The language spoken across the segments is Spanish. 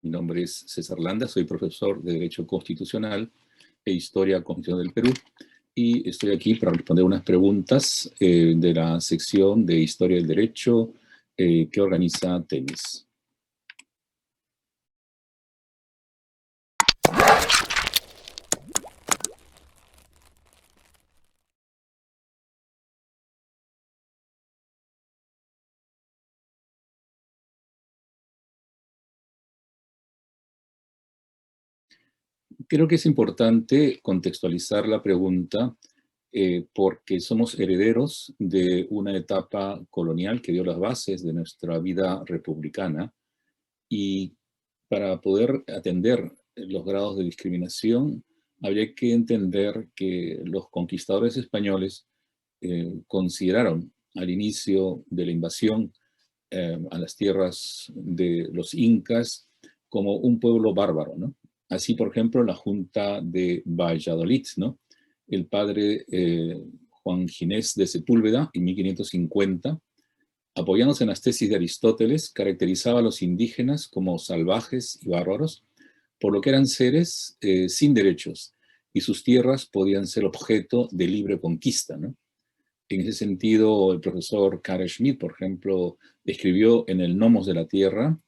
Mi nombre es César Landa, soy profesor de Derecho Constitucional e Historia Constitucional del Perú y estoy aquí para responder unas preguntas de la sección de Historia del Derecho que organiza TEMIS. Creo que es importante contextualizar la pregunta porque somos herederos de una etapa colonial que dio las bases de nuestra vida republicana y para poder atender los grados de discriminación habría que entender que los conquistadores españoles consideraron al inicio de la invasión a las tierras de los incas como un pueblo bárbaro, ¿no? Así, por ejemplo, la Junta de Valladolid, ¿no? El padre Juan Ginés de Sepúlveda, en 1550, apoyándose en las tesis de Aristóteles, caracterizaba a los indígenas como salvajes y bárbaros, por lo que eran seres sin derechos, y sus tierras podían ser objeto de libre conquista, ¿no? En ese sentido, el profesor Carl Schmitt, por ejemplo, escribió en el Nomos de la Tierra: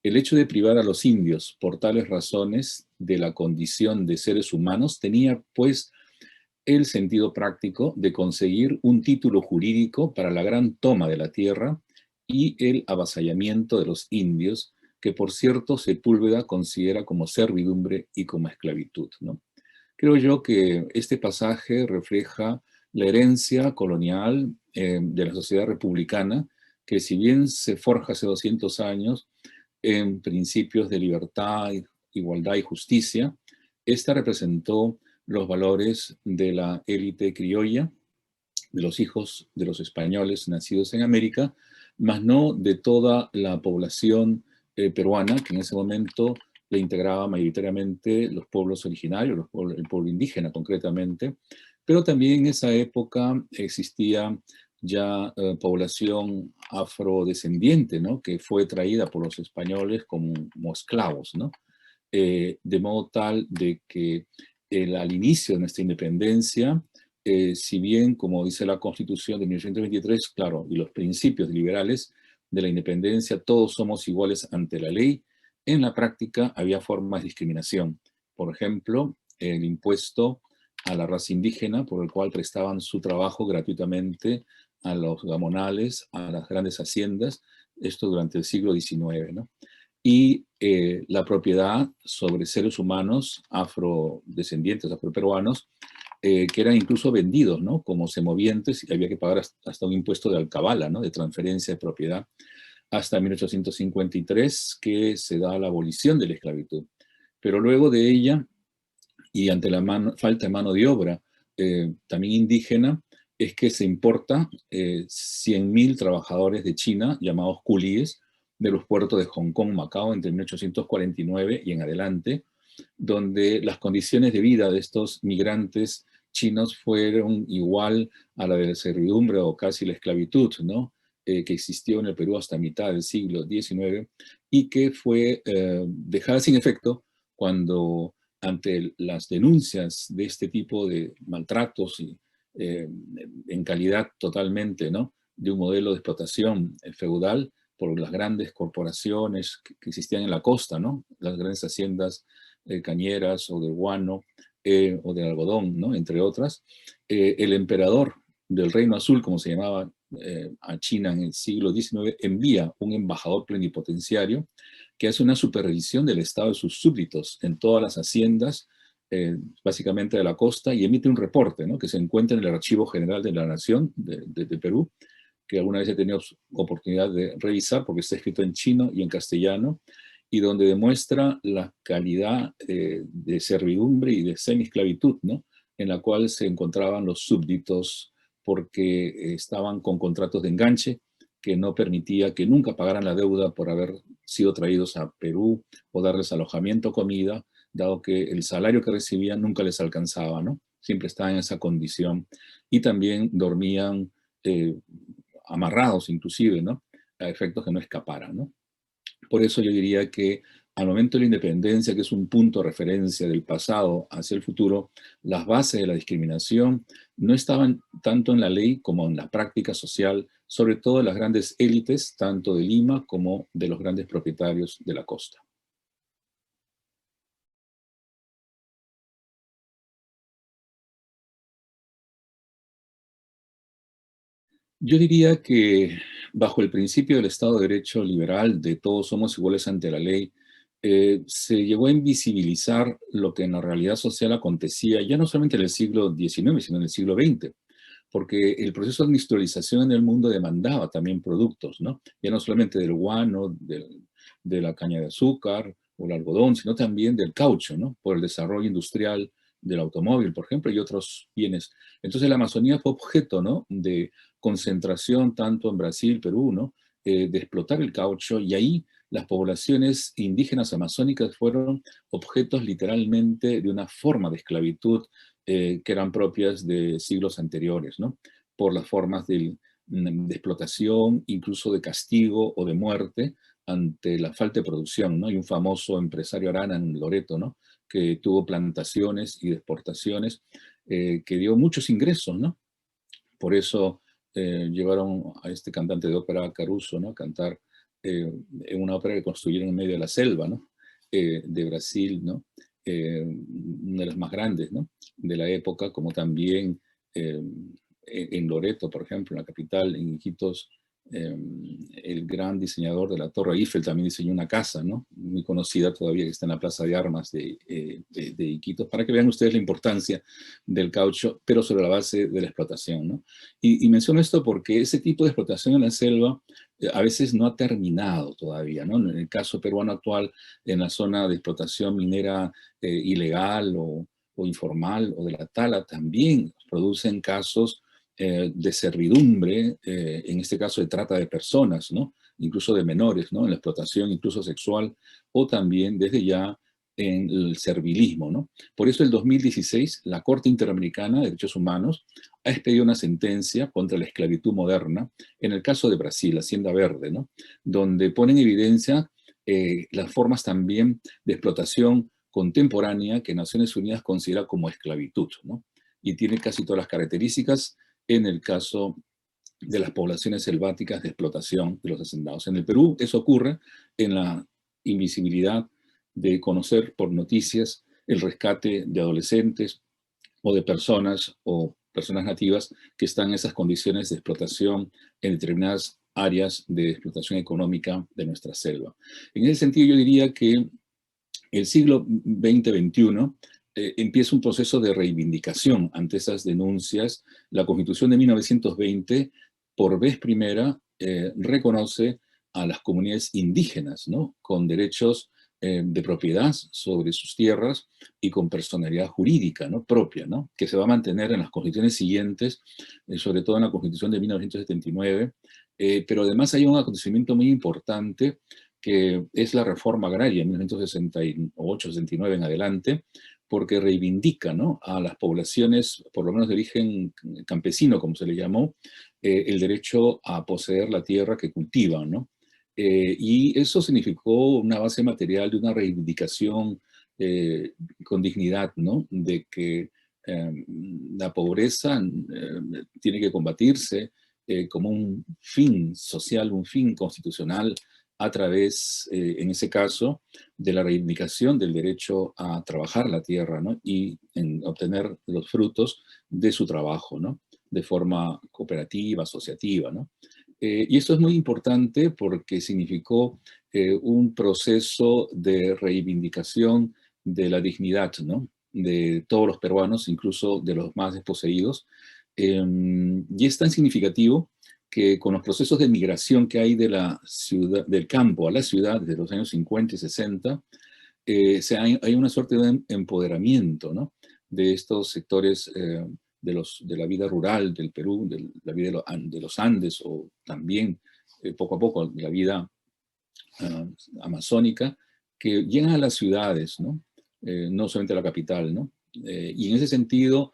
el hecho de privar a los indios por tales razones de la condición de seres humanos tenía, pues, el sentido práctico de conseguir un título jurídico para la gran toma de la tierra y el avasallamiento de los indios, que por cierto Sepúlveda considera como servidumbre y como esclavitud, ¿no? Creo yo que este pasaje refleja la herencia colonial de la sociedad republicana, que si bien se forja hace 200 años en principios de libertad, igualdad y justicia, esta representó los valores de la élite criolla, de los hijos de los españoles nacidos en América, más no de toda la población peruana, que en ese momento le integraba mayoritariamente los pueblos originarios, el pueblo indígena concretamente, pero también en esa época existía ya población afrodescendiente, ¿no? Que fue traída por los españoles como esclavos, ¿no? De modo tal de que al inicio de nuestra independencia, si bien, como dice la Constitución de 1923, claro, y los principios liberales de la independencia, todos somos iguales ante la ley, en la práctica había formas de discriminación. Por ejemplo, el impuesto a la raza indígena, por el cual prestaban su trabajo gratuitamente a los gamonales, a las grandes haciendas, esto durante el siglo XIX, ¿no? Y la propiedad sobre seres humanos afrodescendientes, afroperuanos, que eran incluso vendidos, ¿no? Como semovientes, y había que pagar hasta un impuesto de alcabala, ¿no? De transferencia de propiedad, hasta 1853, que se da la abolición de la esclavitud. Pero luego de ella, y ante la falta de mano de obra también indígena, es que se importa 100.000 trabajadores de China, llamados culíes, de los puertos de Hong Kong, Macao, entre 1849 y en adelante, donde las condiciones de vida de estos migrantes chinos fueron igual a la de la servidumbre o casi la esclavitud, ¿no? Que existió en el Perú hasta mitad del siglo XIX y que fue dejada sin efecto cuando, ante las denuncias de este tipo de maltratos y en calidad totalmente, ¿no? De un modelo de explotación feudal por las grandes corporaciones que existían en la costa, ¿no? Las grandes haciendas cañeras o del guano o del algodón, ¿no? Entre otras. El emperador del Reino Azul, como se llamaba a China en el siglo XIX, envía un embajador plenipotenciario que hace una supervisión del estado de sus súbditos en todas las haciendas, básicamente de la costa, y emite un reporte, ¿no? Que se encuentra en el Archivo General de la Nación de Perú, que alguna vez he tenido oportunidad de revisar porque está escrito en chino y en castellano, y donde demuestra la calidad de servidumbre y de semi-esclavitud, ¿no? En la cual se encontraban los súbditos porque estaban con contratos de enganche que no permitía que nunca pagaran la deuda por haber sido traídos a Perú o darles alojamiento, comida, dado que el salario que recibían nunca les alcanzaba, ¿no? Siempre estaban en esa condición. Y también dormían amarrados inclusive, ¿no? A efectos que no escaparan, ¿no? Por eso yo diría que al momento de la independencia, que es un punto de referencia del pasado hacia el futuro, las bases de la discriminación no estaban tanto en la ley como en la práctica social, sobre todo de las grandes élites, tanto de Lima como de los grandes propietarios de la costa. Yo diría que bajo el principio del Estado de Derecho liberal, de todos somos iguales ante la ley, se llegó a invisibilizar lo que en la realidad social acontecía, ya no solamente en el siglo XIX, sino en el siglo XX, porque el proceso de industrialización en el mundo demandaba también productos, ¿no? Ya no solamente del guano, de la caña de azúcar o el algodón, sino también del caucho, ¿no? Por el desarrollo industrial del automóvil, por ejemplo, y otros bienes. Entonces la Amazonía fue objeto, ¿no? De concentración tanto en Brasil, Perú, ¿no? De explotar el caucho, y ahí las poblaciones indígenas amazónicas fueron objetos literalmente de una forma de esclavitud que eran propias de siglos anteriores, ¿no? Por las formas de explotación, incluso de castigo o de muerte ante la falta de producción, ¿no? Hay un famoso empresario Arana en Loreto, ¿no? Que tuvo plantaciones y exportaciones, que dio muchos ingresos, ¿no? Por eso llevaron a este cantante de ópera, Caruso, ¿no? A cantar en una ópera que construyeron en medio de la selva, ¿no? De Brasil, ¿no? Una de las más grandes, ¿no? De la época, como también en Loreto, por ejemplo, en la capital, en Iquitos, eh, el gran diseñador de la Torre Eiffel también diseñó una casa, ¿no? Muy conocida todavía, que está en la Plaza de Armas de Iquitos, para que vean ustedes la importancia del caucho, pero sobre la base de la explotación, ¿no? Y menciono esto porque ese tipo de explotación en la selva a veces no ha terminado todavía, ¿no? En el caso peruano actual, en la zona de explotación minera ilegal o informal o de la tala, también producen casos de servidumbre, en este caso de trata de personas, ¿no? Incluso de menores, ¿no? En la explotación incluso sexual, o también desde ya en el servilismo, ¿no? Por eso el 2016 la Corte Interamericana de Derechos Humanos ha expedido una sentencia contra la esclavitud moderna, en el caso de Brasil, Hacienda Verde, ¿no? Donde pone en evidencia las formas también de explotación contemporánea que Naciones Unidas considera como esclavitud, ¿no? Y tiene casi todas las características en el caso de las poblaciones selváticas de explotación de los hacendados. En el Perú eso ocurre en la invisibilidad de conocer por noticias el rescate de adolescentes o personas nativas que están en esas condiciones de explotación en determinadas áreas de explotación económica de nuestra selva. En ese sentido, yo diría que el siglo XX-XXI empieza un proceso de reivindicación ante esas denuncias. La Constitución de 1920, por vez primera, reconoce a las comunidades indígenas, ¿no? Con derechos de propiedad sobre sus tierras y con personalidad jurídica, ¿no? Propia, ¿no? Que se va a mantener en las constituciones siguientes, sobre todo en la Constitución de 1979, pero además hay un acontecimiento muy importante que es la reforma agraria en 1968-69 en adelante, porque reivindica, ¿no?, a las poblaciones, por lo menos de origen campesino, como se le llamó, el derecho a poseer la tierra que cultivan, ¿no? Y eso significó una base material de una reivindicación con dignidad, ¿no? De que la pobreza tiene que combatirse como un fin social, un fin constitucional, a través, en ese caso, de la reivindicación del derecho a trabajar la tierra, ¿no? Y en obtener los frutos de su trabajo, ¿no? De forma cooperativa, asociativa, ¿no? Y esto es muy importante porque significó un proceso de reivindicación de la dignidad, ¿no? De todos los peruanos, incluso de los más desposeídos. Y es tan significativo que con los procesos de migración que hay de la ciudad, del campo a la ciudad desde los años 50 y 60, hay una suerte de empoderamiento, ¿no?, de estos sectores de la vida rural del Perú, de la vida de los Andes, o también poco a poco de la vida uh, amazónica, que llegan a las ciudades, ¿no? No solamente a la capital, ¿no? Y en ese sentido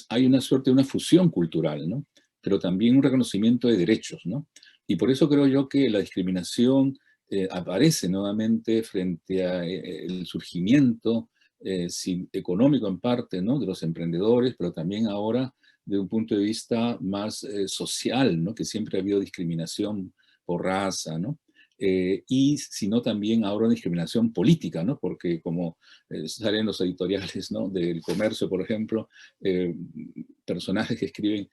hay una suerte de una fusión cultural, ¿no? Pero también un reconocimiento de derechos, ¿no? Y por eso creo yo que la discriminación aparece nuevamente frente a el surgimiento económico en parte, ¿no?, de los emprendedores, pero también ahora de un punto de vista más social, ¿no?, que siempre ha habido discriminación por raza, ¿no? Y sino también ahora discriminación política, ¿no? Porque como salen los editoriales, ¿no?, del Comercio, por ejemplo, personajes que escriben,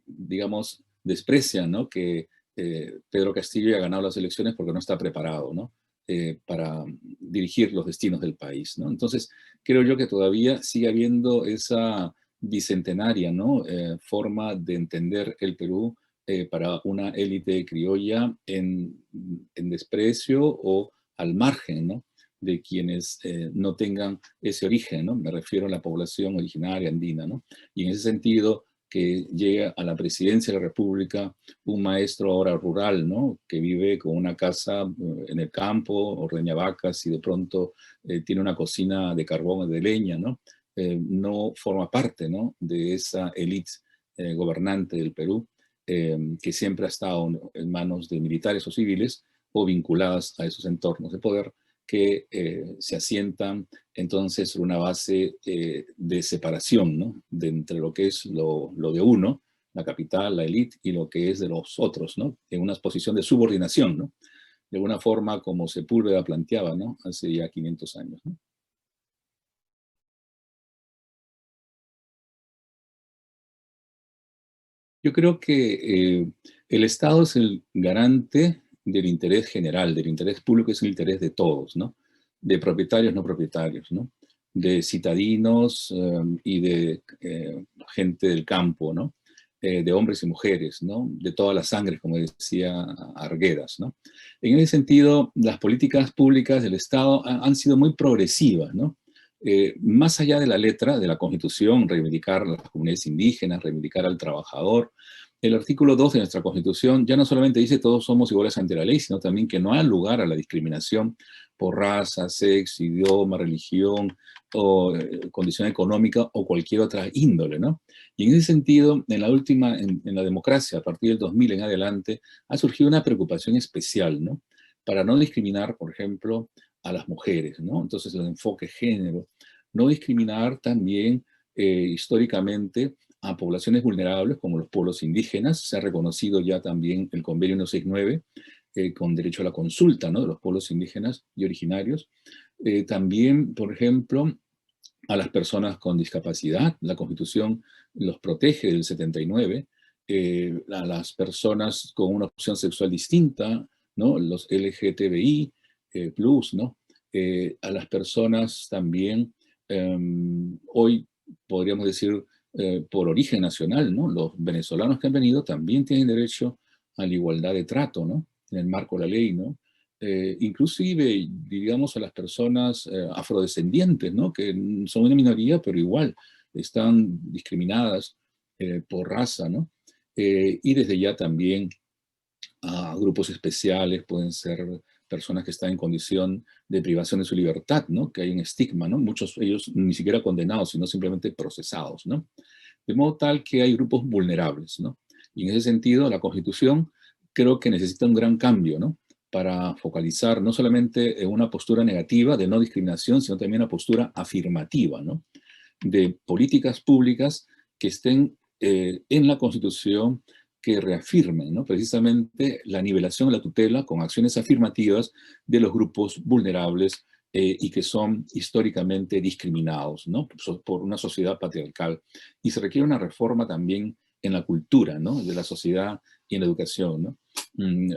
digamos, desprecian, ¿no?, que Pedro Castillo haya ganado las elecciones porque no está preparado, ¿no?, para dirigir los destinos del país, ¿no? Entonces, creo yo que todavía sigue habiendo esa bicentenaria, ¿no?, forma de entender el Perú para una élite criolla en desprecio o al margen, ¿no?, de quienes no tengan ese origen, ¿no? Me refiero a la población originaria andina, ¿no? Y en ese sentido, que llega a la presidencia de la República un maestro ahora rural, ¿no?, que vive con una casa en el campo, ordeña vacas y de pronto tiene una cocina de carbón o de leña, ¿no? No forma parte, ¿no?, de esa élite gobernante del Perú, que siempre ha estado en manos de militares o civiles o vinculadas a esos entornos de poder que se asientan entonces sobre una base de separación, ¿no?, de entre lo que es lo de uno, la capital, la élite, y lo que es de los otros, ¿no?, en una posición de subordinación, ¿no?, de alguna forma como Sepúlveda planteaba, ¿no?, hace ya 500 años, ¿no? Yo creo que el Estado es el garante del interés general, del interés público, es el interés de todos, ¿no? De propietarios, no propietarios, ¿no? De citadinos y de gente del campo, ¿no? De hombres y mujeres, ¿no? De todas las sangres, como decía Arguedas, ¿no? En ese sentido, las políticas públicas del Estado han sido muy progresivas, ¿no? Más allá de la letra de la Constitución, reivindicar a las comunidades indígenas, reivindicar al trabajador, el artículo 2 de nuestra Constitución ya no solamente dice todos somos iguales ante la ley, sino también que no hay lugar a la discriminación por raza, sexo, idioma, religión o condición económica o cualquier otra índole, ¿no? Y en ese sentido, en la última, en la democracia, a partir del 2000 en adelante, ha surgido una preocupación especial, ¿no? Para no discriminar, por ejemplo, a las mujeres, ¿no? Entonces, el enfoque género, no discriminar también históricamente a poblaciones vulnerables como los pueblos indígenas. Se ha reconocido ya también el convenio 169 con derecho a la consulta, ¿no?, de los pueblos indígenas y originarios. También, por ejemplo, a las personas con discapacidad. La Constitución los protege del 79. A las personas con una opción sexual distinta, ¿no?, los LGTBI plus, ¿no? A las personas también, hoy podríamos decir, por origen nacional, ¿no? Los venezolanos que han venido también tienen derecho a la igualdad de trato, ¿no?, en el marco de la ley, ¿no? Inclusive, digamos, a las personas afrodescendientes, ¿no?, que son una minoría, pero igual están discriminadas por raza, ¿no? Y desde ya también a grupos especiales, pueden ser personas que están en condición de privación de su libertad, ¿no?, que hay un estigma, ¿no? Muchos de ellos ni siquiera condenados, sino simplemente procesados, ¿no? De modo tal que hay grupos vulnerables, ¿no? Y en ese sentido, la Constitución creo que necesita un gran cambio, ¿no?, para focalizar no solamente en una postura negativa de no discriminación, sino también una postura afirmativa, ¿no?, de políticas públicas que estén en la Constitución, que reafirmen, ¿no?, precisamente la nivelación, la tutela con acciones afirmativas de los grupos vulnerables y que son históricamente discriminados, ¿no?, por una sociedad patriarcal. Y se requiere una reforma también en la cultura, ¿no?, de la sociedad y en la educación, ¿no?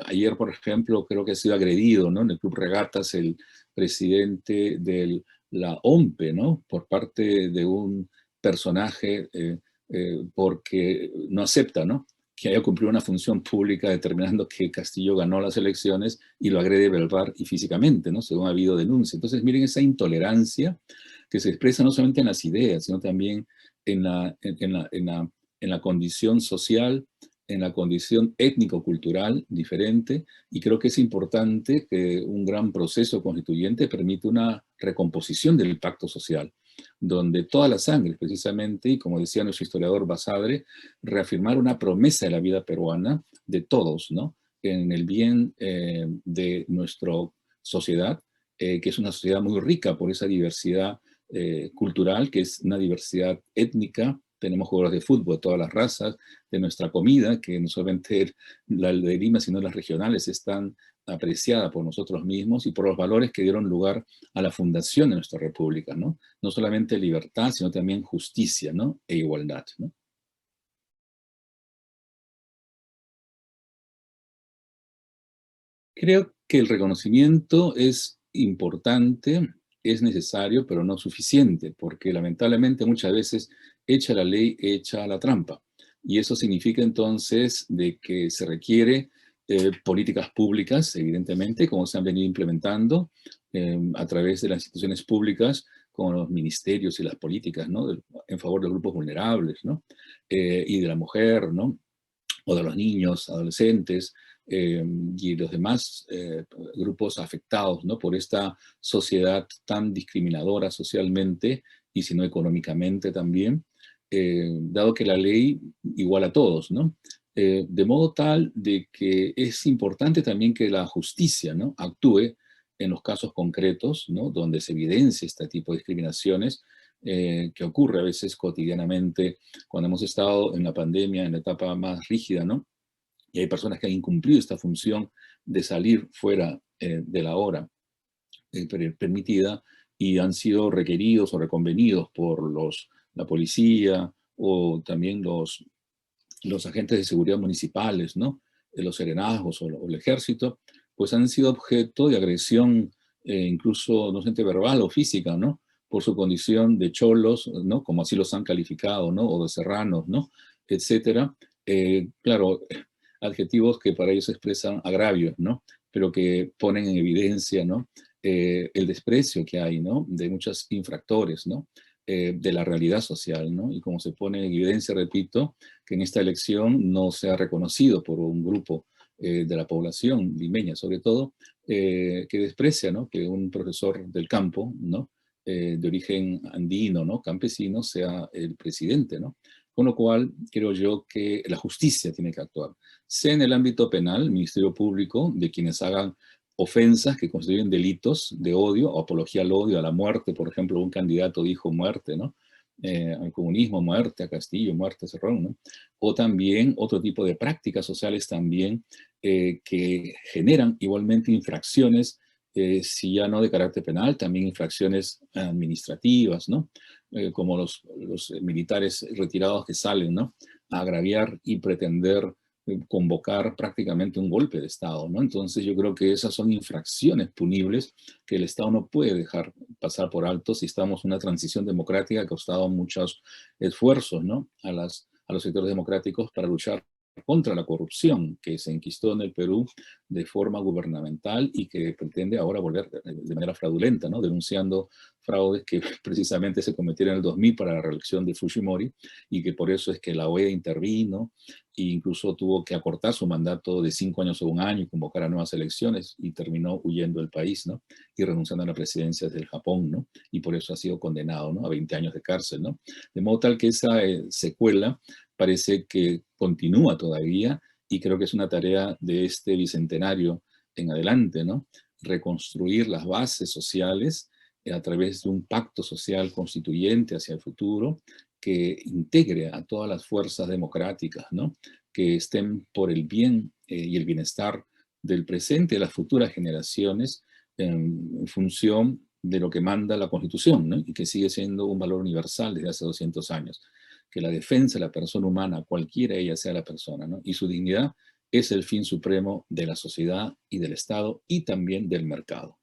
Ayer, por ejemplo, creo que ha sido agredido, ¿no?, en el Club Regatas el presidente de la OMPE, ¿no?, por parte de un personaje porque no acepta, ¿no?, que haya cumplido una función pública determinando que Castillo ganó las elecciones y lo agrede verbal y físicamente, ¿no?, según ha habido denuncia. Entonces, miren esa intolerancia que se expresa no solamente en las ideas, sino también en la condición social, en la condición étnico-cultural diferente, y creo que es importante que un gran proceso constituyente permita una recomposición del pacto social, donde toda la sangre, precisamente, y como decía nuestro historiador Basadre, reafirmar una promesa de la vida peruana de todos, ¿no?, en el bien de nuestra sociedad, que es una sociedad muy rica por esa diversidad cultural, que es una diversidad étnica. Tenemos jugadores de fútbol de todas las razas, de nuestra comida, que no solamente la de Lima, sino las regionales, están apreciada por nosotros mismos y por los valores que dieron lugar a la fundación de nuestra república, ¿no? No solamente libertad, sino también justicia, ¿no? E igualdad, ¿no? Creo que el reconocimiento es importante, es necesario, pero no suficiente, porque lamentablemente muchas veces echa la ley, echa la trampa. Y eso significa entonces de que se requiere políticas públicas, evidentemente, como se han venido implementando a través de las instituciones públicas, como los ministerios y las políticas, ¿no? En favor de los grupos vulnerables, ¿no? Y de la mujer, ¿no? O de los niños, adolescentes y los demás grupos afectados, ¿no? Por esta sociedad tan discriminadora socialmente y si no económicamente también, dado que la ley iguala a todos, ¿no? De modo tal de que es importante también que la justicia, ¿no? Actúe en los casos concretos, ¿no? Donde se evidencia este tipo de discriminaciones que ocurre a veces cotidianamente cuando hemos estado en la pandemia, en la etapa más rígida, ¿no? Y hay personas que han incumplido esta función de salir fuera de la hora permitida y han sido requeridos o reconvenidos por la policía o también los agentes de seguridad municipales, ¿no? Los serenazgos o el ejército, pues han sido objeto de agresión, incluso no solamente verbal o física, ¿no? Por su condición de cholos, ¿no? Como así los han calificado, ¿no? O de serranos, ¿no? Etcétera. Claro, adjetivos que para ellos expresan agravios, ¿no? Pero que ponen en evidencia, ¿no? El desprecio que hay, ¿no? De muchos infractores, ¿no? De la realidad social, ¿no? Y como se pone en evidencia, repito, que en esta elección no se ha reconocido por un grupo de la población limeña, sobre todo, que desprecia, ¿no? Que un profesor del campo, ¿no? De origen andino, ¿no? Campesino, sea el presidente, ¿no? Con lo cual, creo yo que la justicia tiene que actuar, sea en el ámbito penal, el Ministerio Público, de quienes hagan ofensas que constituyen delitos de odio o apología al odio, a la muerte, por ejemplo, un candidato dijo muerte, ¿no? Al comunismo, muerte, a Castillo, muerte, a Cerrón, ¿no? O también otro tipo de prácticas sociales también que generan igualmente infracciones, si ya no de carácter penal, también infracciones administrativas, ¿no? Como los militares retirados que salen, ¿no? A agraviar y pretender convocar prácticamente un golpe de Estado, ¿no? Entonces yo creo que esas son infracciones punibles que el Estado no puede dejar pasar por alto si estamos en una transición democrática que ha costado muchos esfuerzos, ¿no? A los sectores democráticos para luchar contra la corrupción que se enquistó en el Perú de forma gubernamental y que pretende ahora volver de manera fraudulenta, ¿no? Denunciando fraudes que precisamente se cometieron en el 2000 para la reelección de Fujimori y que por eso es que la OEA intervino e incluso tuvo que acortar su mandato de 5 años a un año y convocar a nuevas elecciones y terminó huyendo del país, ¿no? Y renunciando a la presidencia del Japón, ¿no? Y por eso ha sido condenado, ¿no? A 20 años de cárcel, ¿no? De modo tal que esa secuela parece que continúa todavía y creo que es una tarea de este bicentenario en adelante, ¿no? Reconstruir las bases sociales a través de un pacto social constituyente hacia el futuro que integre a todas las fuerzas democráticas, ¿no? Que estén por el bien y el bienestar del presente y de las futuras generaciones en función de lo que manda la Constitución, ¿no? Y que sigue siendo un valor universal desde hace 200 años, que la defensa de la persona humana, cualquiera ella sea la persona, ¿no? Y su dignidad es el fin supremo de la sociedad y del Estado y también del mercado.